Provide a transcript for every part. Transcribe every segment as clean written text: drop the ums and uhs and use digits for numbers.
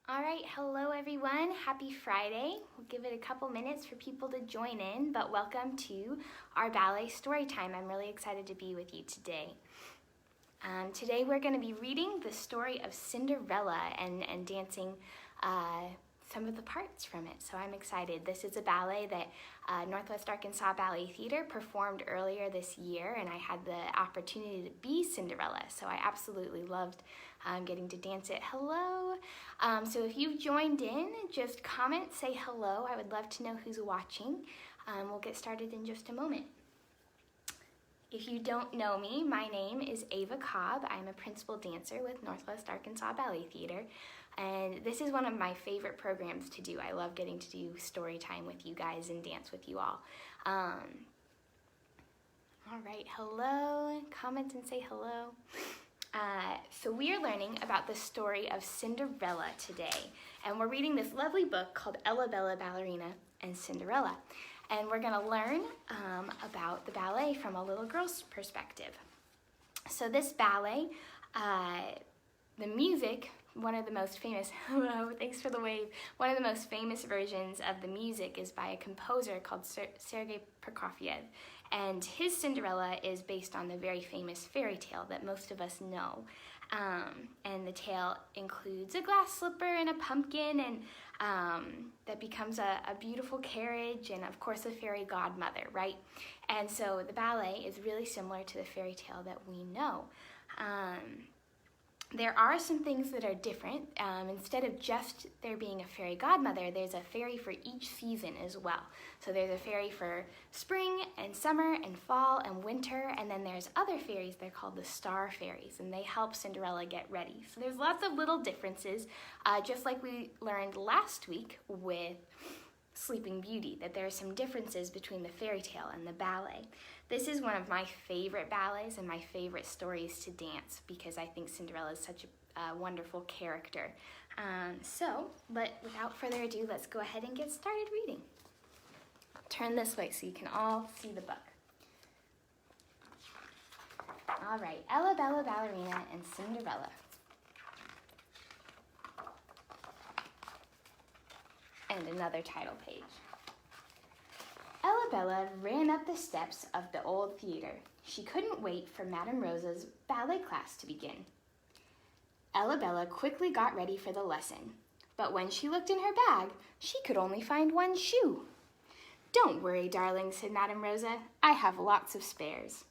All right, hello everyone. Happy Friday. We'll give it a couple minutes for people to join in, but welcome to our ballet story time. I'm really excited to be with you today. Today we're going to be reading the story of Cinderella and dancing some of the parts from it, so I'm excited. This is a ballet that Northwest Arkansas Ballet Theater performed earlier this year, and I had the opportunity to be Cinderella, so I absolutely loved getting to dance it. Hello. So if you've joined in, just comment, say hello. I would love to know who's watching. We'll get started in just a moment. If you don't know me, my name is Ava Cobb. I'm a principal dancer with Northwest Arkansas Ballet Theater, and this is one of my favorite programs to do. I love getting to do story time with you guys and dance with you all. All right, hello. Comment and say hello. So we are learning about the story of Cinderella today, and we're reading this lovely book called Ella Bella Ballerina and Cinderella, and we're going to learn about the ballet from a little girl's perspective. So this ballet, the music, one of the most famous, hello, thanks for the wave, one of the most famous versions of the music is by a composer called Sergei Prokofiev. And his Cinderella is based on the very famous fairy tale that most of us know. And the tale includes a glass slipper and a pumpkin, and that becomes a beautiful carriage, and of course a fairy godmother, right? And so the ballet is really similar to the fairy tale that we know. There are some things that are different. Instead of just there being a fairy godmother, there's a fairy for each season as well. So there's a fairy for spring and summer and fall and winter, and then there's other fairies, they're called the star fairies, and they help Cinderella get ready. So there's lots of little differences, just like we learned last week with Sleeping Beauty, that there are some differences between the fairy tale and the ballet. This is one of my favorite ballets and my favorite stories to dance because I think Cinderella is such a wonderful character. Without further ado, let's go ahead and get started reading. Turn this way so you can all see the book. All right, Ella Bella Ballerina and Cinderella. And another title page. Ella Bella ran up the steps of the old theater. She couldn't wait for Madame Rosa's ballet class to begin. Ella Bella quickly got ready for the lesson, but when she looked in her bag, she could only find one shoe. "Don't worry, darling," said Madame Rosa. "I have lots of spares."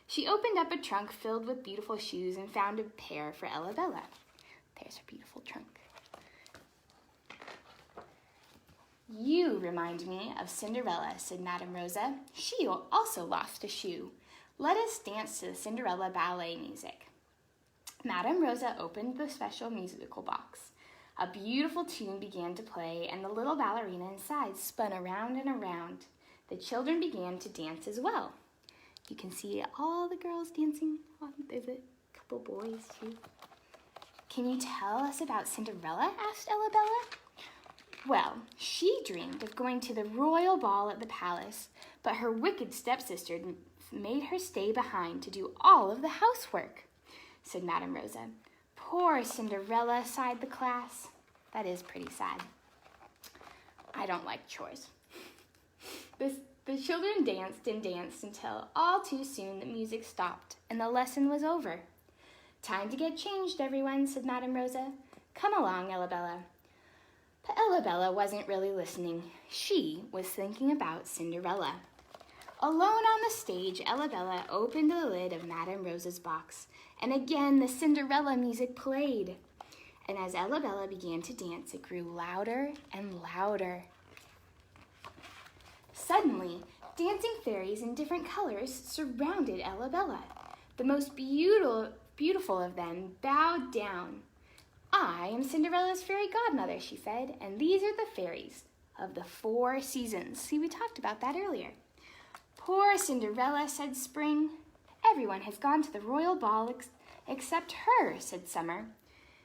She opened up a trunk filled with beautiful shoes and found a pair for Ella Bella. There's her beautiful trunk. "You remind me of Cinderella," said Madame Rosa. "She also lost a shoe. Let us dance to the Cinderella ballet music." Madame Rosa opened the special musical box. A beautiful tune began to play, and the little ballerina inside spun around and around. The children began to dance as well. You can see all the girls dancing. Oh, there's a couple boys too. "Can you tell us about Cinderella?" asked Ella Bella. "Well, she dreamed of going to the royal ball at the palace, but her wicked stepsister made her stay behind to do all of the housework," said Madame Rosa. "Poor Cinderella," sighed the class. That is pretty sad. I don't like chores. The children danced and danced until all too soon the music stopped and the lesson was over. "Time to get changed, everyone," said Madame Rosa. "Come along, Ella Bella." But Ella Bella wasn't really listening. She was thinking about Cinderella. Alone on the stage, Ella Bella opened the lid of Madame Rosa's box, and again the Cinderella music played. And as Ella Bella began to dance, it grew louder and louder. Suddenly, dancing fairies in different colors surrounded Ella Bella. The most beautiful of them bowed down. "I am Cinderella's fairy godmother," she said, "and these are the fairies of the 4 seasons." See, we talked about that earlier. "Poor Cinderella," said Spring. "Everyone has gone to the royal ball except her," said Summer.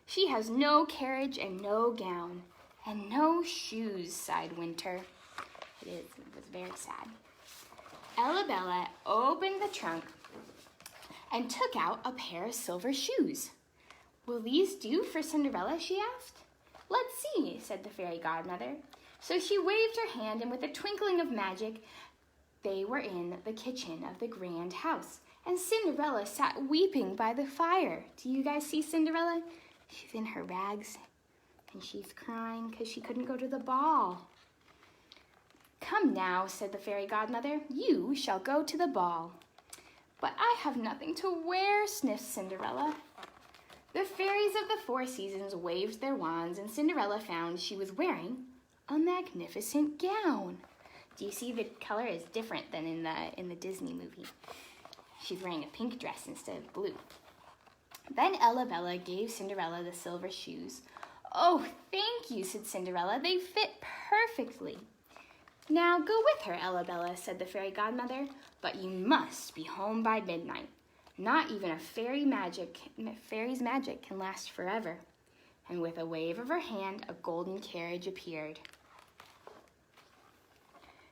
"She has no carriage and no gown, and no shoes," sighed Winter. It was very sad. Ella Bella opened the trunk and took out a pair of silver shoes. "Will these do for Cinderella?" she asked. "Let's see," said the fairy godmother. So she waved her hand, and with a twinkling of magic, they were in the kitchen of the grand house. And Cinderella sat weeping by the fire. Do you guys see Cinderella? She's in her rags, and she's crying because she couldn't go to the ball. "Come now," said the fairy godmother, "you shall go to the ball." "But I have nothing to wear," sniffed Cinderella. The fairies of the four seasons waved their wands, and Cinderella found she was wearing a magnificent gown. Do you see the color is different than in the Disney movie? She's wearing a pink dress instead of blue. Then Ella Bella gave Cinderella the silver shoes. "Oh, thank you," said Cinderella. "They fit perfectly." "Now go with her, Ella Bella," said the fairy godmother, "but you must be home by midnight. Not even a fairy's magic can last forever." And with a wave of her hand, a golden carriage appeared.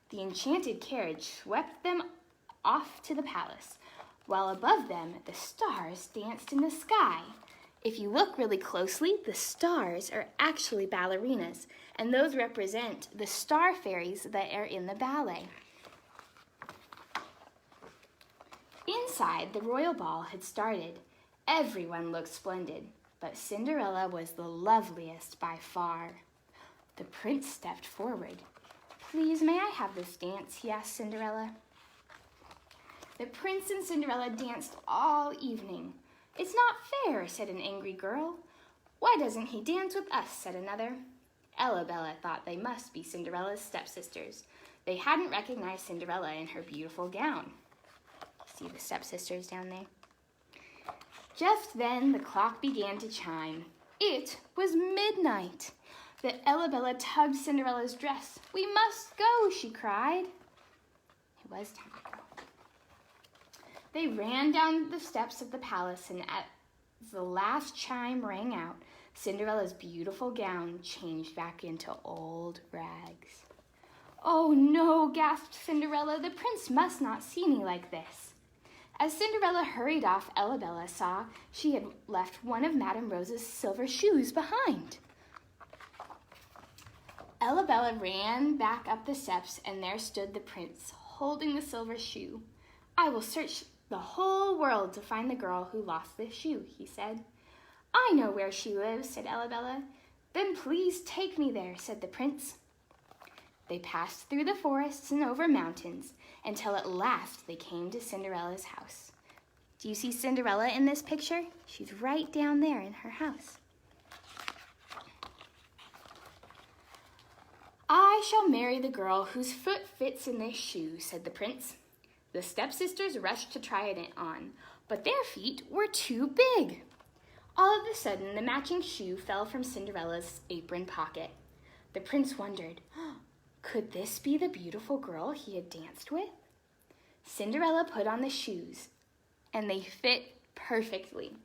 The enchanted carriage swept them off to the palace, while above them the stars danced in the sky. If you look really closely, the stars are actually ballerinas, and those represent the star fairies that are in the ballet. Inside, the royal ball had started. Everyone looked splendid, but Cinderella was the loveliest by far. The prince stepped forward. "Please, may I have this dance?" he asked Cinderella. The prince and Cinderella danced all evening. "It's not fair," said an angry girl. "Why doesn't he dance with us?" said another. Ella Bella thought they must be Cinderella's stepsisters. They hadn't recognized Cinderella in her beautiful gown. See the stepsisters down there? Just then the clock began to chime. It was midnight. The Ella Bella tugged Cinderella's dress. "We must go," she cried. It was time to go. They ran down the steps of the palace, and as the last chime rang out, Cinderella's beautiful gown changed back into old rags. "Oh no," gasped Cinderella, "the prince must not see me like this." As Cinderella hurried off, Ella Bella saw she had left one of Madame Rose's silver shoes behind. Ella Bella ran back up the steps, and there stood the prince, holding the silver shoe. "I will search the whole world to find the girl who lost this shoe," he said. "I know where she lives," said Ella Bella. "Then please take me there," said the prince. They passed through the forests and over mountains until at last they came to Cinderella's house. Do you see Cinderella in this picture? She's right down there in her house. "I shall marry the girl whose foot fits in this shoe," said the prince. The stepsisters rushed to try it on, but their feet were too big. All of a sudden, the matching shoe fell from Cinderella's apron pocket. The prince wondered, could this be the beautiful girl he had danced with? Cinderella put on the shoes, and they fit perfectly.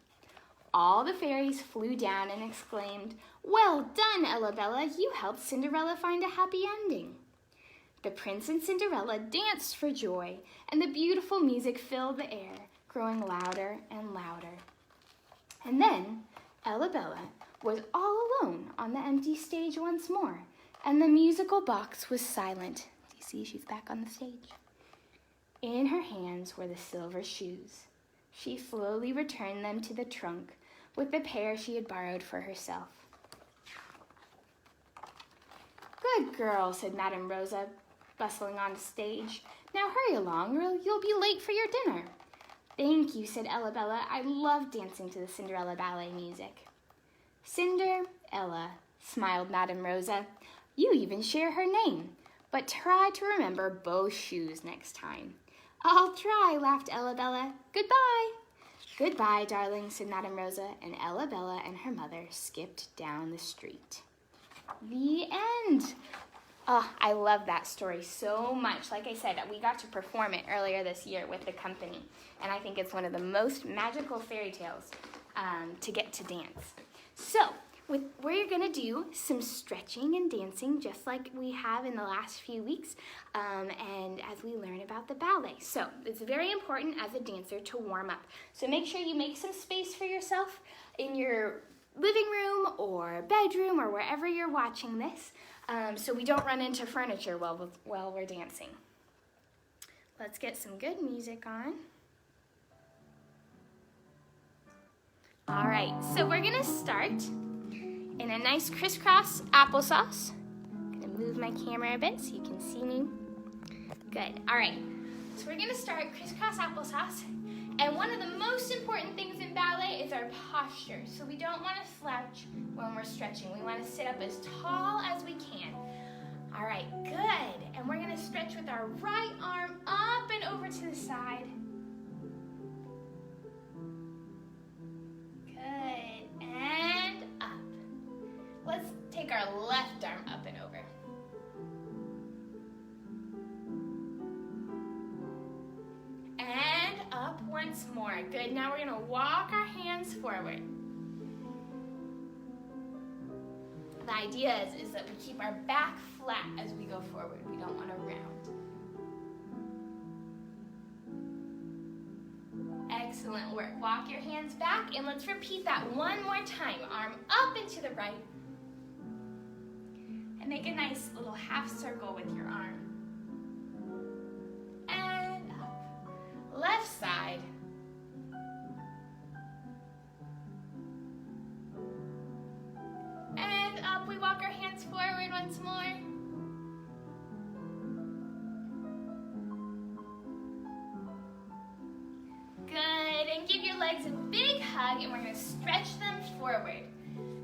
All the fairies flew down and exclaimed, "Well done, Ella Bella, you helped Cinderella find a happy ending." The prince and Cinderella danced for joy, and the beautiful music filled the air, growing louder and louder. And then Ella Bella was all alone on the empty stage once more, and the musical box was silent. Do you see she's back on the stage? In her hands were the silver shoes. She slowly returned them to the trunk with the pair she had borrowed for herself. "Good girl," said Madame Rosa, bustling on the stage. "Now hurry along, or you'll be late for your dinner." "Thank you," said Ella Bella. "I love dancing to the Cinderella ballet music." "Cinderella," smiled Madame Rosa. "You even share her name. But try to remember both shoes next time." "I'll try," laughed Ella Bella. "Goodbye." "Goodbye, darling," said Madame Rosa, and Ella Bella and her mother skipped down the street. The end. Oh, I love that story so much. Like I said, we got to perform it earlier this year with the company, and I think it's one of the most magical fairy tales to get to dance. So, we're going to do some stretching and dancing just like we have in the last few weeks, and as we learn about the ballet. So, it's very important as a dancer to warm up. So make sure you make some space for yourself in your living room or bedroom or wherever you're watching this, so we don't run into furniture while we're dancing. Let's get some good music on. All right, so we're gonna start in a nice crisscross applesauce. I'm gonna move my camera a bit so you can see me. Good, all right. So we're gonna start crisscross applesauce. And one of the most important things in ballet is our posture. So we don't wanna slouch when we're stretching. We wanna sit up as tall as we can. All right, good. And we're gonna stretch with our right arm up and over to the side. Good, and up. Let's take our left arm up and over. And up once more. Good, now we're gonna walk our hands forward. The idea is that we keep our back flat as we go forward. We don't want to round. Excellent work. Walk your hands back and let's repeat that one more time. Arm up and to the right. And make a nice little half circle with your arm. And up. Left side. And up, we walk our hands forward once more. Good, and give your legs a big hug, and we're gonna stretch them forward.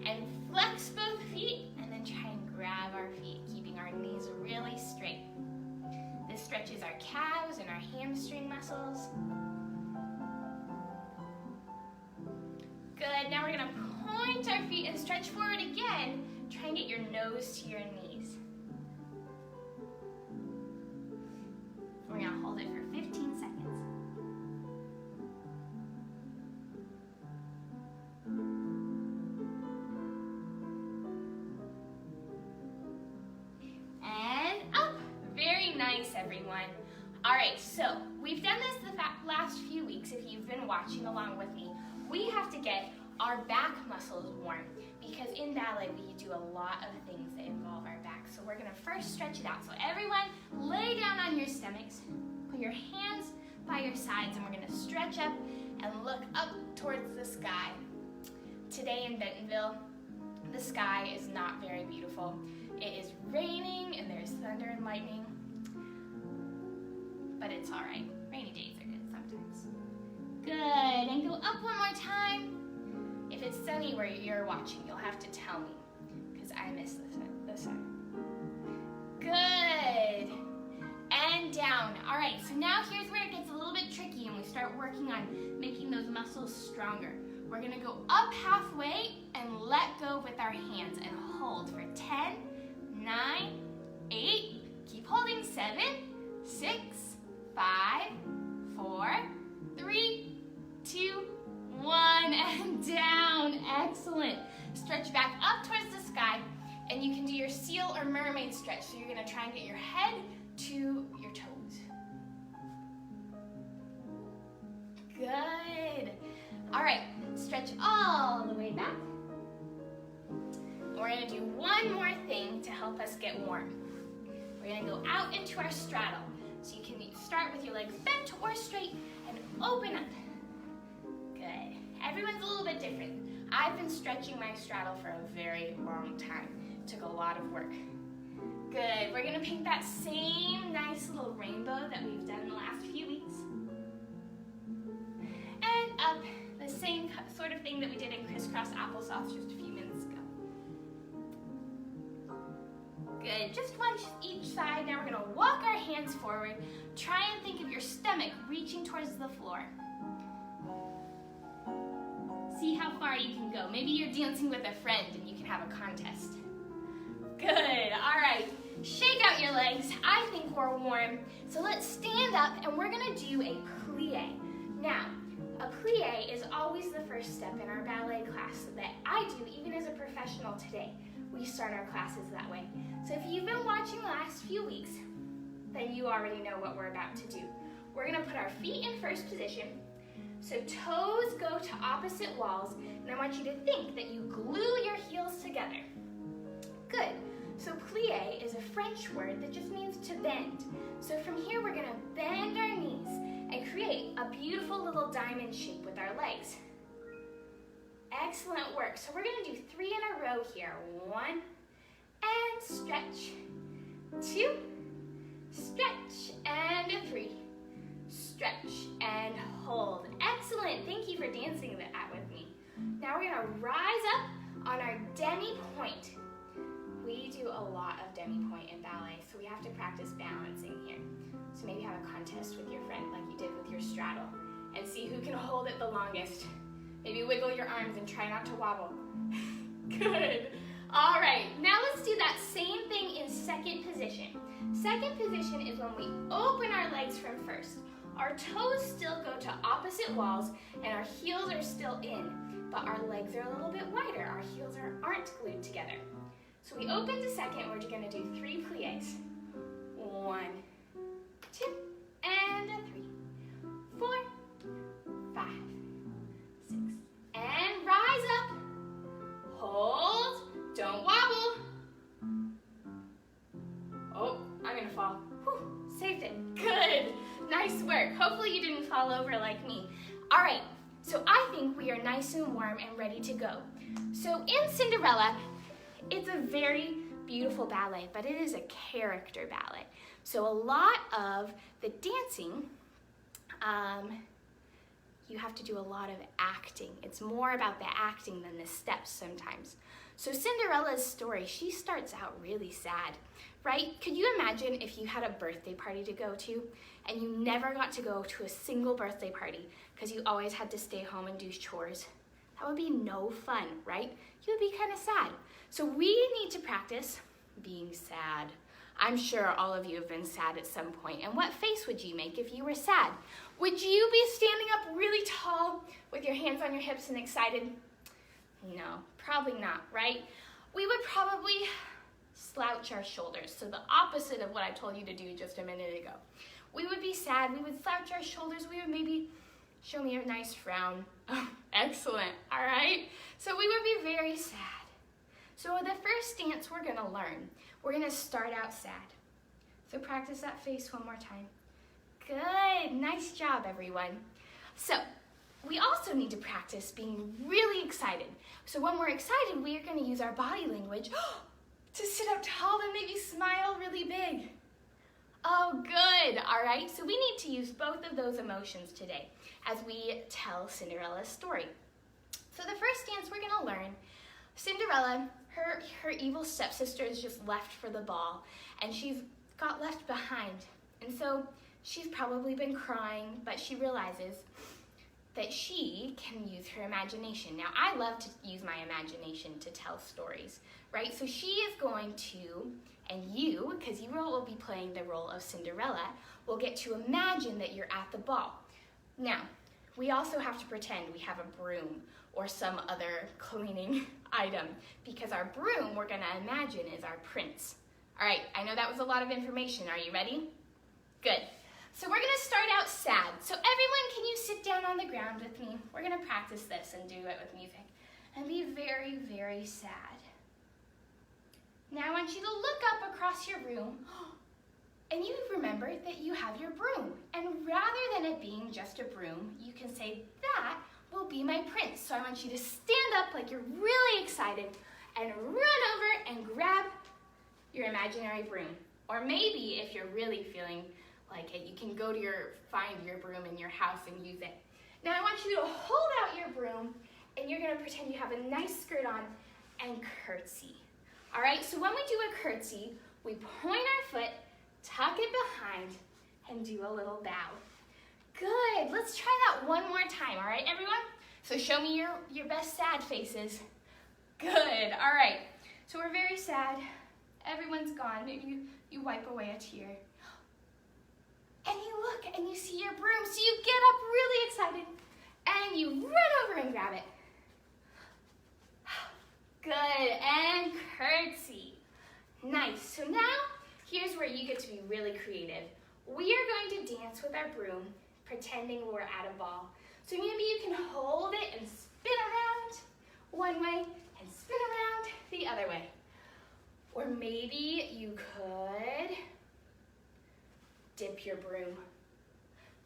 And flex both feet, and then try and grab our feet, keeping our knees really straight. This stretches our calves and our hamstring muscles. Good, now we're gonna point our feet and stretch forward again. Try and get your nose to your knees. We're gonna hold it for 15 seconds. And up. Very nice, everyone. All right, so we've done this the last few weeks. If you've been watching along with me, we have to get our back muscles warm because in ballet we do a lot of things that involve our back. So we're gonna first stretch it out. So everyone lay down on your stomachs, put your hands by your sides, and we're gonna stretch up and look up towards the sky. Today in Bentonville, the sky is not very beautiful. It is raining and there's thunder and lightning, but it's all right. Rainy days are good sometimes. Good, and go up one more time. If it's sunny where you're watching, you'll have to tell me, because I miss the sun. Good, and down. All right, so now here's where it gets a little bit tricky and we start working on making those muscles stronger. We're gonna go up halfway and let go with our hands and hold for 10, 9, 8, keep holding, 7, 6, 5, 4, 3, 2, 1, and down. Excellent. Stretch back up towards the sky, and you can do your seal or mermaid stretch. So you're gonna try and get your head to your toes. Good. All right, stretch all the way back. We're gonna do one more thing to help us get warm. We're gonna go out into our straddle. So you can start with your legs bent or straight and open up. Good. Everyone's a little bit different. I've been stretching my straddle for a very long time. It took a lot of work. Good. We're gonna paint that same nice little rainbow that we've done the last few weeks. And up, the same sort of thing that we did in crisscross applesauce just a few minutes ago. Good, just one each side. Now we're gonna walk our hands forward. Try and think of your stomach reaching towards the floor. See how far you can go. Maybe you're dancing with a friend and you can have a contest. Good, all right. Shake out your legs. I think we're warm. So let's stand up and we're gonna do a plie. Now, a plie is always the first step in our ballet class that I do even as a professional today. We start our classes that way. So if you've been watching the last few weeks, then you already know what we're about to do. We're gonna put our feet in first position, So toes go to opposite walls, and I want you to think that you glue your heels together. Good. So plie is a French word that just means to bend. So from here we're gonna bend our knees and create a beautiful little diamond shape with our legs. Excellent work. So we're gonna do 3 in a row here. 1, and stretch. 2, stretch, and 3. Stretch and hold. Excellent. Thank you for dancing that with me. Now we're gonna rise up on our demi-pointe. We do a lot of demi-pointe in ballet, so we have to practice balancing here. So maybe have a contest with your friend like you did with your straddle and see who can hold it the longest. Maybe wiggle your arms and try not to wobble. Good. All right, now let's do that same thing in second position. Second position is when we open our legs from first. Our toes still go to opposite walls and our heels are still in, but our legs are a little bit wider. Our heels aren't glued together. So we open to second, we're gonna do 3 plies. 1, 2, and 3, 4, 5, 6, and rise up. Hold, don't wobble. Oh, I'm gonna fall. Whew, saved it, good. Nice work. Hopefully you didn't fall over like me. All right, so I think we are nice and warm and ready to go. So in Cinderella, it's a very beautiful ballet, but it is a character ballet. So a lot of the dancing, you have to do a lot of acting. It's more about the acting than the steps sometimes. So Cinderella's story, she starts out really sad, right? Could you imagine if you had a birthday party to go to and you never got to go to a single birthday party because you always had to stay home and do chores? That would be no fun, right? You would be kind of sad. So we need to practice being sad. I'm sure all of you have been sad at some point. And what face would you make if you were sad? Would you be standing up really tall with your hands on your hips and excited? No, probably not, right? We would probably slouch our shoulders. So the opposite of what I told you to do just a minute ago. We would be sad. We would slouch our shoulders. We would maybe show me a nice frown. Oh, excellent, all right? So we would be very sad. So the first dance we're gonna learn, we're gonna start out sad. So practice that face one more time. Good, nice job everyone. So we also need to practice being really excited. So when we're excited, we are gonna use our body language to sit up tall and maybe smile really big. Oh, good, all right? So we need to use both of those emotions today as we tell Cinderella's story. So the first dance we're gonna learn, Cinderella, her evil stepsister is just left for the ball, and she's got left behind. And so she's probably been crying, but she realizes that she can use her imagination. Now, I love to use my imagination to tell stories, right? So she is going to, and you, because you will be playing the role of Cinderella, will get to imagine that you're at the ball. Now, we also have to pretend we have a broom or some other cleaning item, because our broom we're gonna imagine is our prince. All right, I know that was a lot of information. Are you ready? Good. So we're gonna start out sad. So everyone, can you sit down on the ground with me? We're gonna practice this and do it with music. And be very, very sad. Now I want you to look up across your room and you remember that you have your broom. And rather than it being just a broom, you can say, that will be my prince. So I want you to stand up like you're really excited and run over and grab your imaginary broom. Or maybe if you're really feeling like it, you can go to find your broom in your house and use it. Now I want you to hold out your broom and you're gonna pretend you have a nice skirt on and curtsy. All right, so when we do a curtsy, we point our foot, tuck it behind, and do a little bow. Good, let's try that one more time, all right, everyone? So show me your best sad faces. Good, all right. So we're very sad. Everyone's gone. Maybe you wipe away a tear. And you look and you see your broom, so you get up really excited and you run over and grab it. Good, and curtsy. Nice, so now here's where you get to be really creative. We are going to dance with our broom, pretending we're at a ball. So maybe you can hold it and spin around one way and spin around the other way. Or maybe you could dip your broom,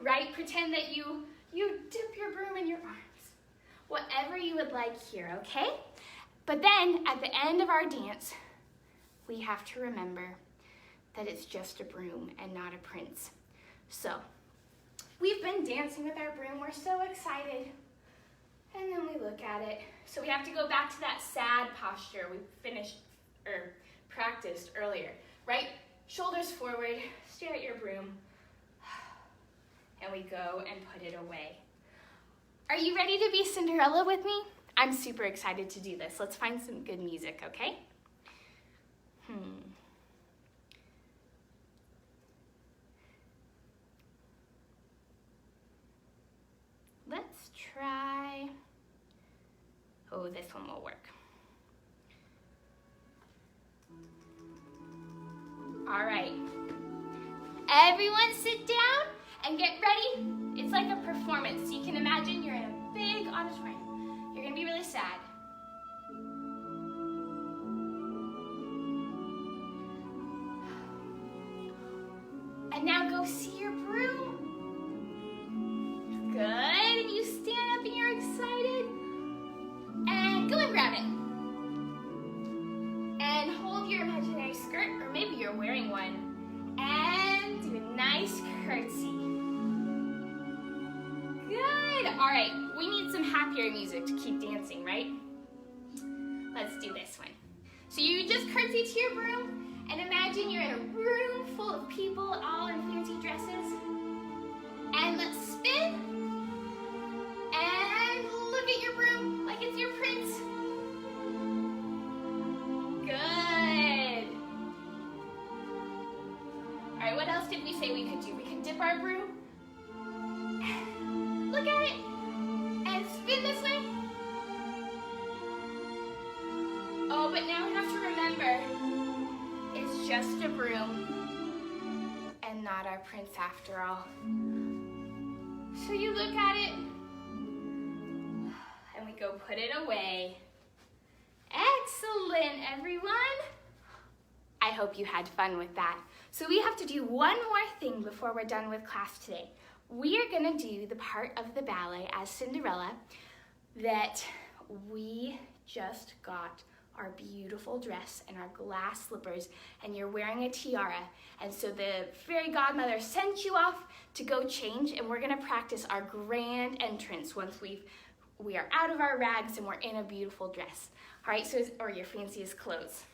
right? Pretend that you dip your broom in your arms. Whatever you would like here, okay? But then at the end of our dance, we have to remember that it's just a broom and not a prince. So we've been dancing with our broom. We're so excited. And then we look at it. So we have to go back to that sad posture we practiced earlier, right? Shoulders forward, stare at your broom, and we go and put it away. Are you ready to be Cinderella with me? I'm super excited to do this. Let's find some good music, okay? Let's try, this one will work. All right, everyone sit down and get ready. It's like a performance. You can imagine you're in a big auditorium. You're gonna be really sad. And now go see your broom. Good, and you stand up and you're excited. And go and grab it. And hold your imaginary skirt, or maybe you're wearing one, and do a nice curtsy. Good, all right, we need some happier music to keep dancing, right? Let's do this one. So you just curtsy to your broom, and imagine you're in a room full of people all in fancy dresses. And let's spin, and look at your broom like it's your prince. Good. All right, what else did we say we could do? We could dip our broom. Look at it, and spin this way. Oh, but now we have to remember, it's just a broom and not our prince after all. So you look at it, and we go put it away. Excellent, everyone. I hope you had fun with that. So we have to do one more thing before we're done with class today. We are gonna do the part of the ballet as Cinderella that we just got our beautiful dress and our glass slippers, and you're wearing a tiara. And so the fairy godmother sent you off to go change, and we're gonna practice our grand entrance once we are out of our rags and we're in a beautiful dress. All right, so, or your fanciest clothes.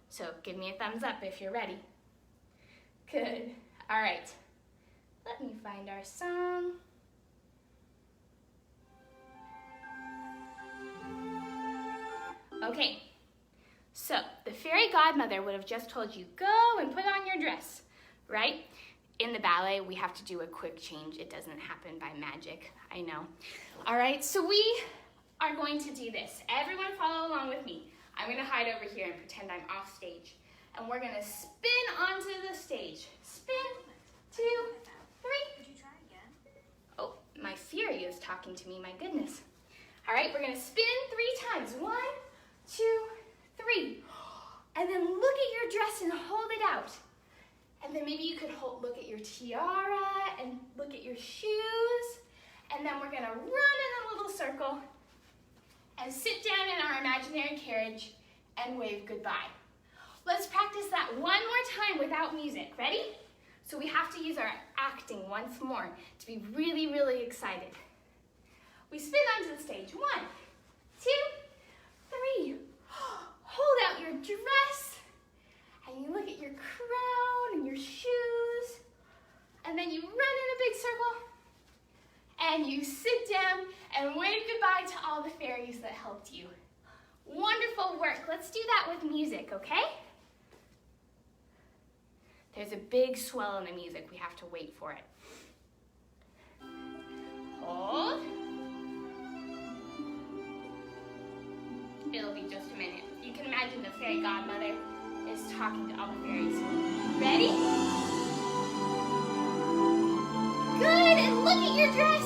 So give me a thumbs up if you're ready. Good, all right. Let me find our song. Okay, so the fairy godmother would have just told you, go and put on your dress, right? In the ballet, we have to do a quick change. It doesn't happen by magic, I know. All right, so we are going to do this. Everyone follow along with me. I'm gonna hide over here and pretend I'm off stage. And we're gonna spin onto the stage. Spin, 2, 3. Could you try again? Oh, my Fury is talking to me, my goodness. All right, we're gonna spin 3 times. 1, 2, 3. And then look at your dress and hold it out. And then maybe you could look at your tiara and look at your shoes. And then we're gonna run in a little circle and sit down in our imaginary carriage and wave goodbye. Let's practice that one more time without music. Ready? So we have to use our acting once more to be really, really excited. We spin onto the stage. 1, 2, 3. Hold out your dress, and you look at your crown and your shoes, and then you run in a big circle, and you sit down and wave goodbye to all the fairies that helped you. Wonderful work. Let's do that with music, okay? There's a big swell in the music. We have to wait for it. Hold. It'll be just a minute. You can imagine the fairy godmother is talking to all the fairies. Ready? Good, and look at your dress.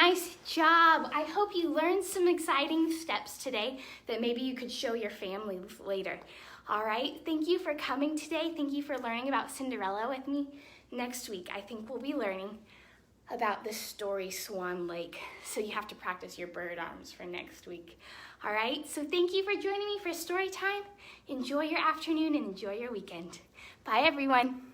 Nice job. I hope you learned some exciting steps today that maybe you could show your family later. All right, thank you for coming today. Thank you for learning about Cinderella with me. Next week, I think we'll be learning about the story Swan Lake. So you have to practice your bird arms for next week. All right, so thank you for joining me for story time. Enjoy your afternoon and enjoy your weekend. Bye, everyone.